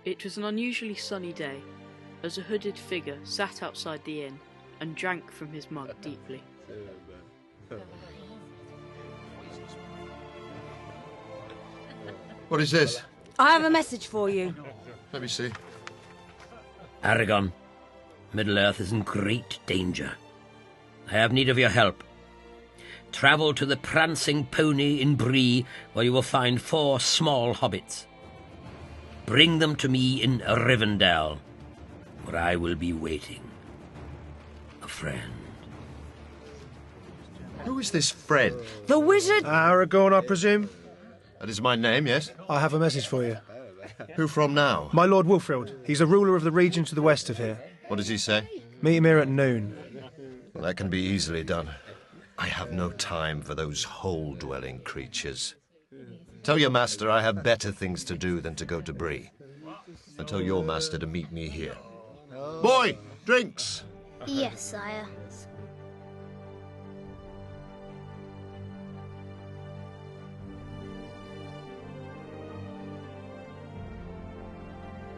It was an unusually sunny day, as a hooded figure sat outside the inn and drank from his mug deeply. What is this? I have a message for you. Let me see. Aragorn, Middle-earth is in great danger. I have need of your help. Travel to the Prancing Pony in Bree, where you will find 4 small hobbits. Bring them to me in Rivendell, where I will be waiting. A friend. Who is this friend? The wizard... Aragorn, I presume? That is my name, yes? I have a message for you. Who from now? My Lord Wolfrild. He's a ruler of the region to the west of here. What does he say? Meet him here at noon. Well, that can be easily done. I have no time for those hole-dwelling creatures. Tell your master I have better things to do than to go to Bree. And tell your master to meet me here. Boy, drinks! Yes, sire.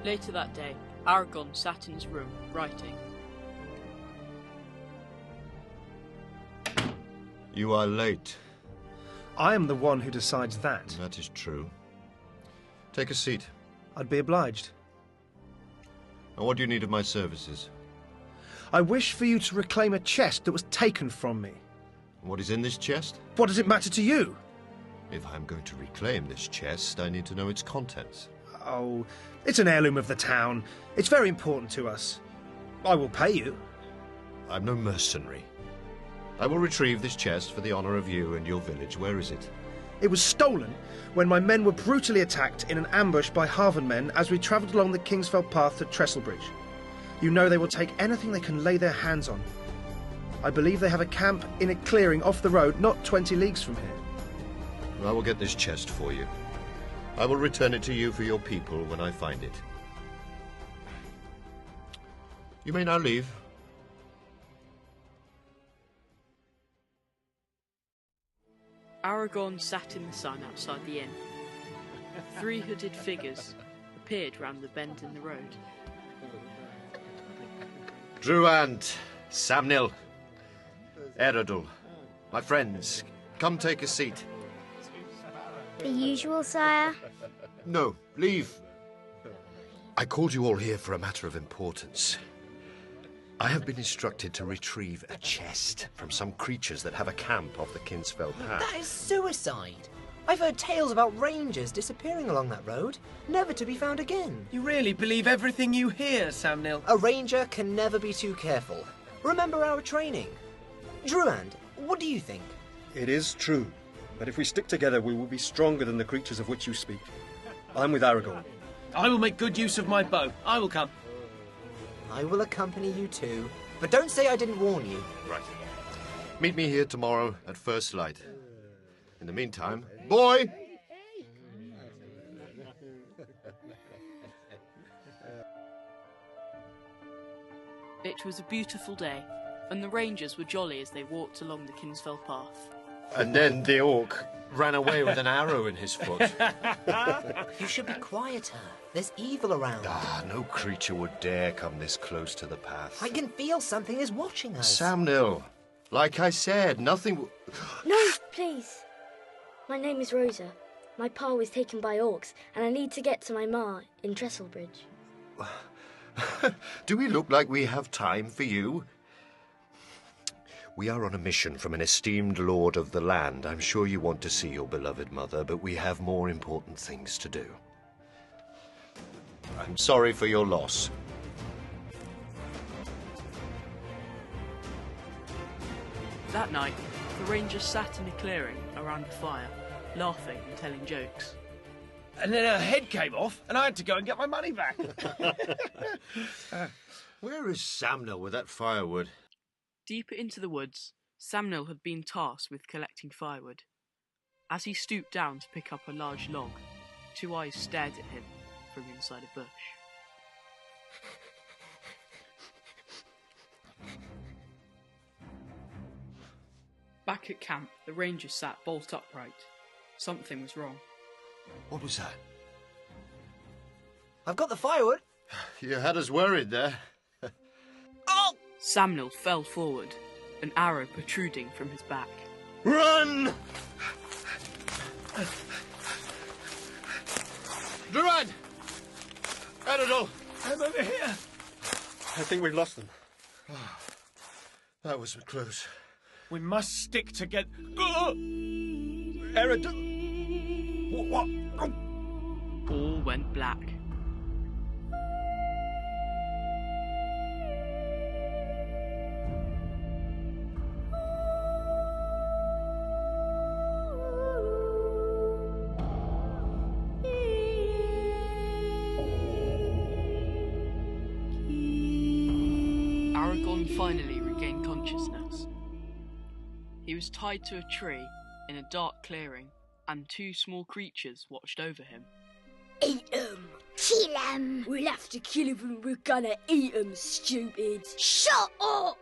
Later that day, Aragorn sat in his room, writing. You are late. I am the one who decides that. That is true. Take a seat. I'd be obliged. And what do you need of my services? I wish for you to reclaim a chest that was taken from me. What is in this chest? What does it matter to you? If I'm going to reclaim this chest, I need to know its contents. Oh, it's an heirloom of the town. It's very important to us. I will pay you. I'm no mercenary. I will retrieve this chest for the honor of you and your village. Where is it? It was stolen when my men were brutally attacked in an ambush by Harven men as we travelled along the Kingsfell path to Trestlebridge. You know they will take anything they can lay their hands on. I believe they have a camp in a clearing off the road, not 20 leagues from here. I will get this chest for you. I will return it to you for your people when I find it. You may now leave. Aragorn sat in the sun outside the inn. 3 hooded figures appeared round the bend in the road. Druand, Samnil, Eradul, my friends, come take a seat. The usual, sire? No, leave. I called you all here for a matter of importance. I have been instructed to retrieve a chest from some creatures that have a camp off the Kingsfell path. That is suicide. I've heard tales about rangers disappearing along that road, never to be found again. You really believe everything you hear, Samnil? A ranger can never be too careful. Remember our training. Druand, what do you think? It is true, but if we stick together, we will be stronger than the creatures of which you speak. I'm with Aragorn. I will make good use of my bow. I will come. I will accompany you too, but don't say I didn't warn you. Right. Meet me here tomorrow at first light. In the meantime, boy! It was a beautiful day, and the rangers were jolly as they walked along the Kingsfell path. And then the orc ran away with an arrow in his foot. You should be quieter. There's evil around. No creature would dare come this close to the path. I can feel something is watching us. Samnil, like I said, nothing... No, please. My name is Rosa. My pa was taken by orcs, and I need to get to my ma in Trestlebridge. Do we look like we have time for you? We are on a mission from an esteemed lord of the land. I'm sure you want to see your beloved mother, but we have more important things to do. I'm sorry for your loss. That night, the rangers sat in a clearing around a fire, laughing and telling jokes. And then her head came off, and I had to go and get my money back. Where is Samnil with that firewood? Deeper into the woods, Samnil had been tasked with collecting firewood. As he stooped down to pick up a large log, 2 eyes stared at him from inside a bush. Back at camp, the rangers sat bolt upright. Something was wrong. What was that? I've got the firewood. You had us worried there. Oh! Samnil fell forward, an arrow protruding from his back. Run! Druand! Eradul! I'm over here. I think we've lost them. That was close. We must stick together. Eradul! What? All went black. Aragorn finally regained consciousness. He was tied to a tree in a dark clearing, and two small creatures watched over him. Eat 'em! Kill 'em! We'll have to kill 'em and we're gonna eat 'em, stupid! Shut up!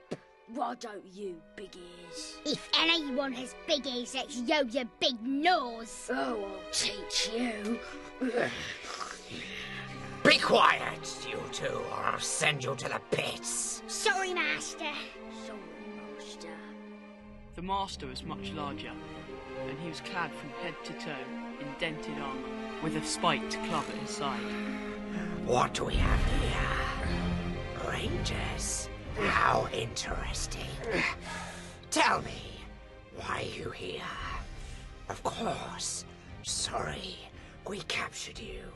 Why don't you, big ears? If anyone has big ears, it's you, you big nose. Oh, I'll teach you. Be quiet, you two, or I'll send you to the pits. Sorry, Master. Sorry, Master. The master was much larger, and he was clad from head to toe in dented armour, with a spiked club at his side. What do we have here? Rangers? How interesting. Tell me, why are you here? Of course. Sorry, we captured you.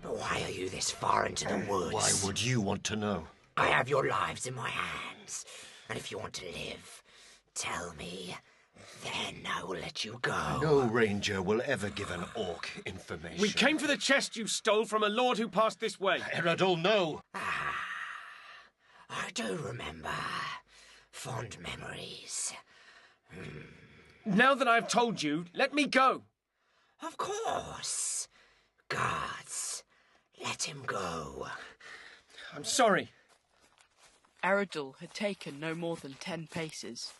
But why are you this far into the woods? Why would you want to know? I have your lives in my hands. And if you want to live, tell me. Then I will let you go. No ranger will ever give an orc information. We came for the chest you stole from a lord who passed this way. Eradul, no. I do remember. Fond memories. Now that I've told you, let me go. Of course. Guards, let him go. I'm sorry. Eradul had taken no more than 10 paces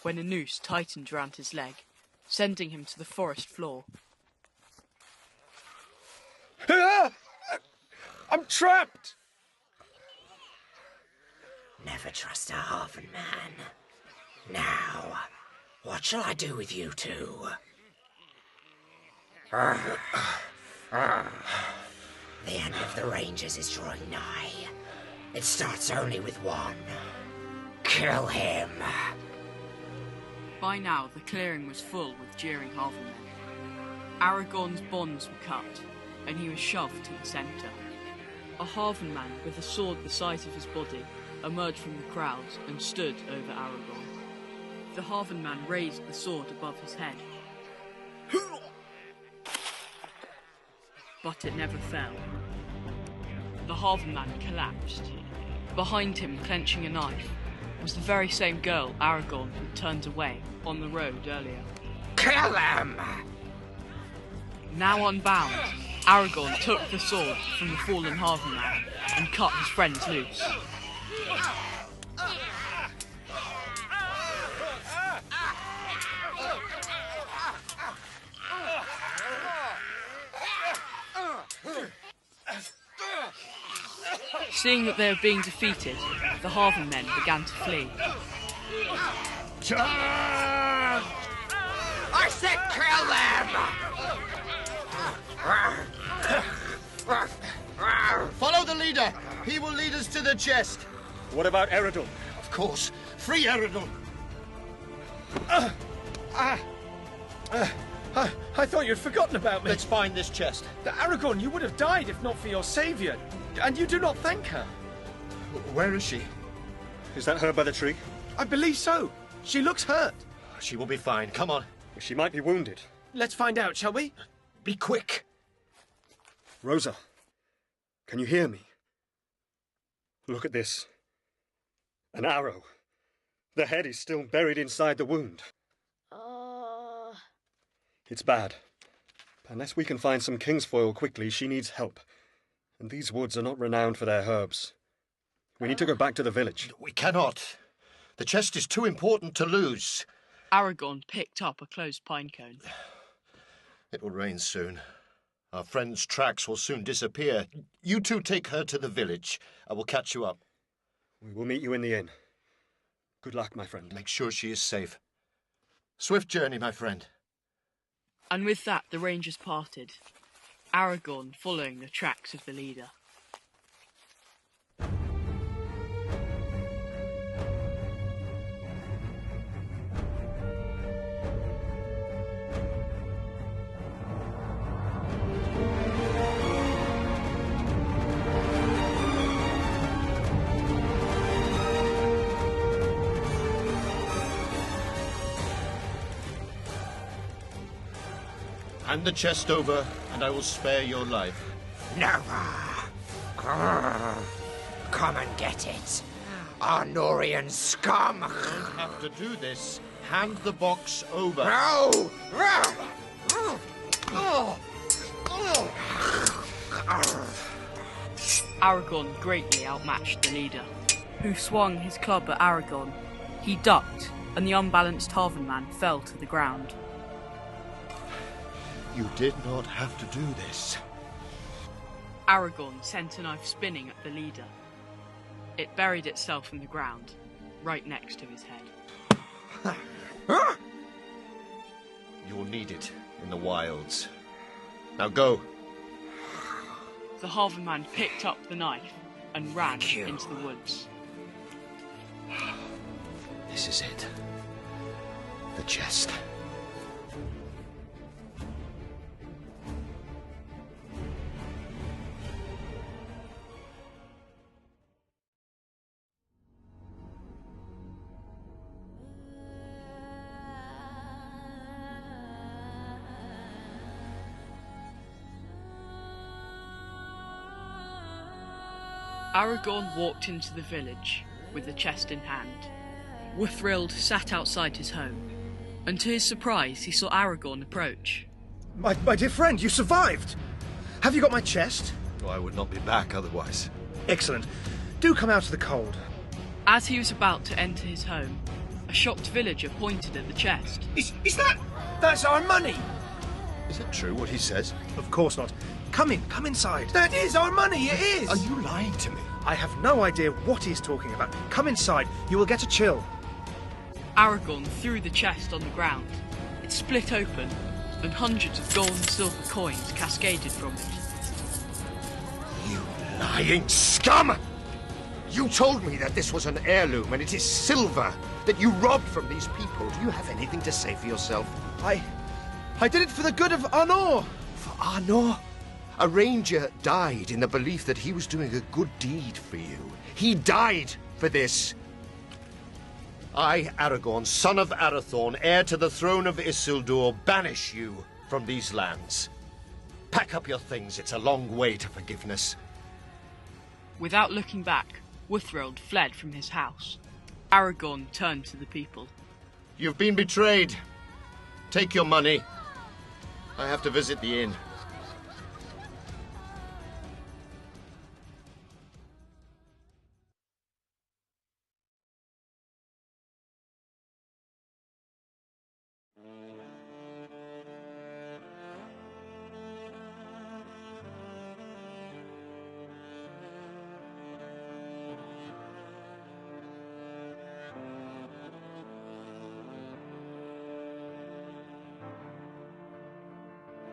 when a noose tightened round his leg, sending him to the forest floor. I'm trapped! Never trust a half-man. Now, what shall I do with you two? The end of the Rangers is drawing nigh. It starts only with one. Kill him. By now, the clearing was full with jeering Harvelmen. Aragorn's bonds were cut, and he was shoved to the centre. A Harvelman with a sword the size of his body emerged from the crowd and stood over Aragorn. The Harvelman raised the sword above his head, but it never fell. The Harvelman collapsed. Behind him, clenching a knife, was the very same girl Aragorn had turned away on the road earlier. Kill them! Now unbound, Aragorn took the sword from the fallen Harvelman and cut his friends loose. Seeing that they were being defeated, the Harvelmen began to flee. I said kill them! Follow the leader. He will lead us to the chest. What about Eradul? Of course. Free Eradul. I thought you'd forgotten about me. Let's find this chest. Aragorn, you would have died if not for your saviour. And you do not thank her. Where is she? Is that her by the tree? I believe so. She looks hurt. She will be fine. Come on. She might be wounded. Let's find out, shall we? Be quick. Rosa, can you hear me? Look at this. An arrow. The head is still buried inside the wound. It's bad. Unless we can find some kingsfoil quickly, she needs help. And these woods are not renowned for their herbs. We need to go back to the village. We cannot. The chest is too important to lose. Aragorn picked up a closed pine cone. It will rain soon. Our friend's tracks will soon disappear. You two take her to the village. I will catch you up. We will meet you in the inn. Good luck, my friend. Make sure she is safe. Swift journey, my friend. And with that, the rangers parted, Aragorn following the tracks of the leader. Hand the chest over, and I will spare your life. Never! Come and get it, Arnorian scum! You don't have to do this. Hand the box over. No! Aragorn greatly outmatched the leader, who swung his club at Aragorn. He ducked, and the unbalanced Halfling man fell to the ground. You did not have to do this. Aragorn sent a knife spinning at the leader. It buried itself in the ground, right next to his head. You will need it in the wilds. Now go. The Halfling man picked up the knife and ran into the woods. This is it. The chest. Aragorn walked into the village with the chest in hand. Withrild sat outside his home, and to his surprise he saw Aragorn approach. My dear friend, you survived! Have you got my chest? Oh, I would not be back otherwise. Excellent. Do come out of the cold. As he was about to enter his home, a shocked villager pointed at the chest. Is that... That's our money! Is it true what he says? Of course not. Come in, come inside. That is our money, it is! Are you lying to me? I have no idea what he's talking about. Come inside, you will get a chill. Aragorn threw the chest on the ground. It split open, and hundreds of gold and silver coins cascaded from it. You lying scum! You told me that this was an heirloom and it is silver that you robbed from these people. Do you have anything to say for yourself? I did it for the good of Arnor. For Arnor? A ranger died in the belief that he was doing a good deed for you. He died for this. I, Aragorn, son of Arathorn, heir to the throne of Isildur, banish you from these lands. Pack up your things. It's a long way to forgiveness. Without looking back, Withrild fled from his house. Aragorn turned to the people. You've been betrayed. Take your money. I have to visit the inn.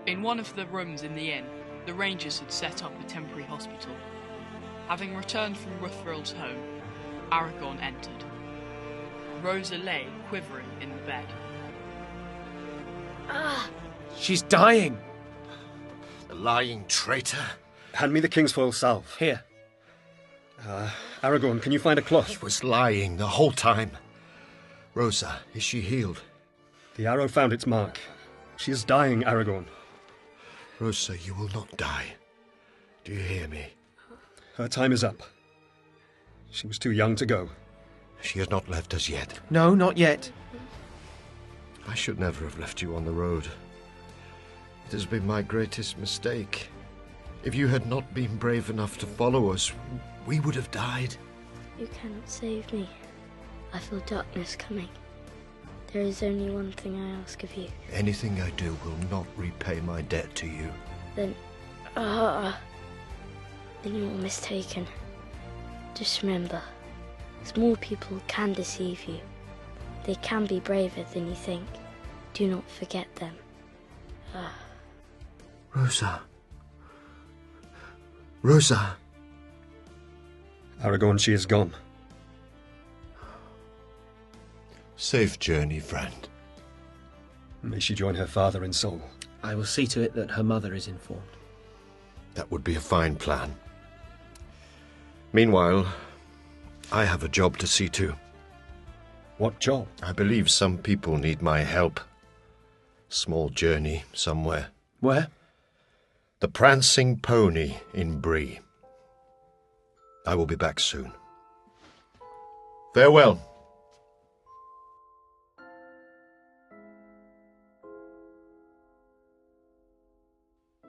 In one of the rooms in the inn, the rangers had set up a temporary hospital. Having returned from Withrild's home, Aragorn entered. Rosa lay quivering in the bed. She's dying. The lying traitor. Hand me the Kingsfoil salve. Here. Aragorn, can you find a cloth? He was lying the whole time. Rosa, is she healed? The arrow found its mark. She is dying, Aragorn. Rosa, you will not die. Do you hear me? Her time is up. She was too young to go. She has not left us yet. No, not yet. I should never have left you on the road. It has been my greatest mistake. If you had not been brave enough to follow us, we would have died. You cannot save me. I feel darkness coming. There is only one thing I ask of you. Anything I do will not repay my debt to you. Then Then you're mistaken. Just remember, small people can deceive you. They can be braver than you think. Do not forget them. Rosa. Rosa. Aragorn, she is gone. Safe journey, friend. May she join her father in soul. I will see to it that her mother is informed. That would be a fine plan. Meanwhile, I have a job to see to. What job? I believe some people need my help. Small journey somewhere. Where? The Prancing Pony in Bree. I will be back soon. Farewell.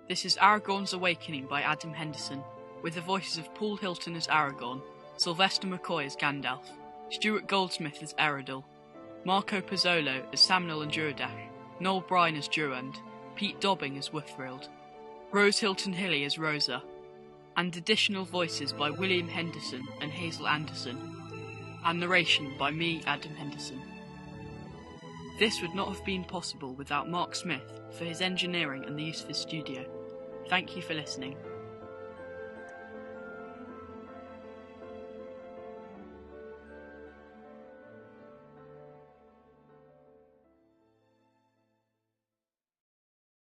This is Aragorn's Awakening by Adam Henderson, with the voices of Paul Hilton as Aragorn, Sylvester McCoy as Gandalf, Stewart Goldsmith as Eradul, Marco Pezzolo as Samnil and Druadach, Noel Byrne as Druand, Pete Dobbing as Withrild, Rose Hilton Hilly as Rosa, and additional voices by William Henderson and Hazel Anderson, and narration by me, Adam Henderson. This would not have been possible without Mark Smith for his engineering and the use of his studio. Thank you for listening.